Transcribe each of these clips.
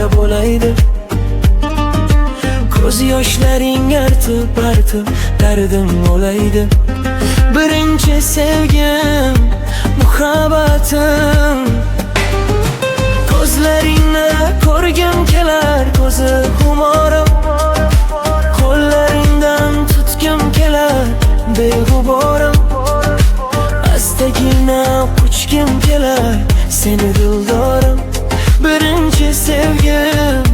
birga bo'laydi. Ko'z yoshlaring artib dardim o'laydi. Birinchi sevgim, muhabbatim. Ko'zlaringni ko'rgim kelar, ko'zi xumorim. Qo'llaringdan tutgim kelar, beg'uborim. Astagina quchgim kelar, seni dildorim. Birinchi sevgim,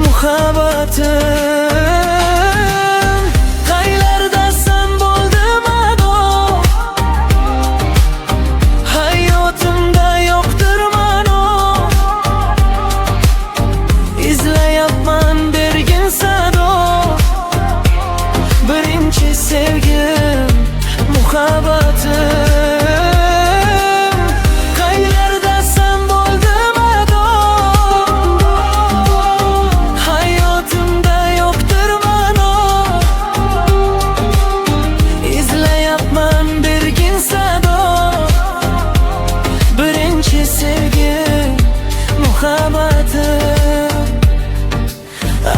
muhabbatim. Qaylardasan bo'ldim ado, hayotimda yo'qdir ma'no. Izlayapman bergin sado. Birinchi sevgim, muhabbatim.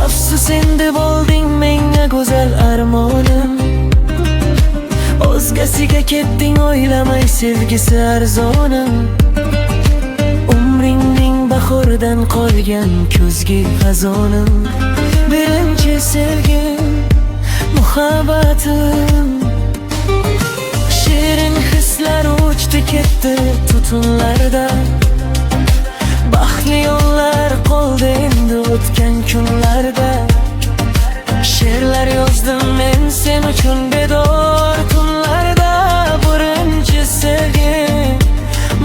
Afsus endi bo'lding menga go'zal armonim. O'zgasiga ketding o'ylamay sevgisi arzonim. Umringning bahoridan qolgan kuzgi xazonim. Birinchi sevgim, muhabbatim. Shirin hislar uchdi ketdi tutunlarda. Baxtli yo'llar qoldi endi o'tgan kunlarda. She'rlar yozdim men sen uchun bedor kunlarda. Birinchi sevgim,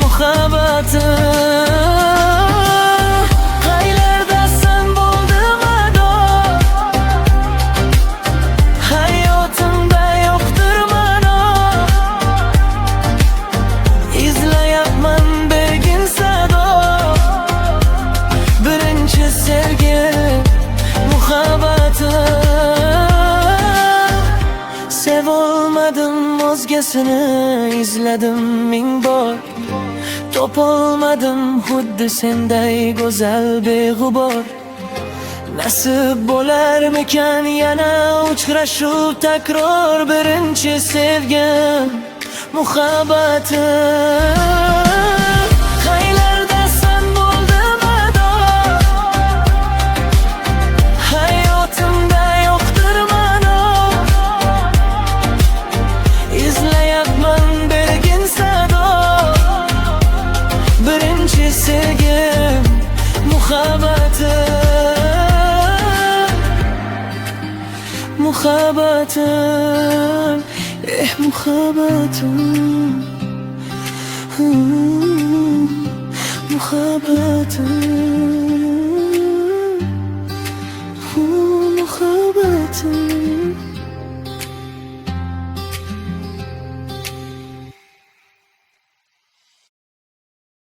muhabbatim. Qaylardasan bo'ldim ado, hayotimda yo'qdir ma'no. Izlayapman bergin sado. Birinchi sevgim, muhabbatim. Sevolmadim o'zgasini, izladim ming bor. Topolmadim xuddi senday go'zal beg'ubor. Nasib bo'larmikan yana uchrashuv takror. Birinchi sevgim, muhabbatim. Sevgim, muhabbatim. Muhabbatim, muhabbatim. Muhabbatim, muhabbatim.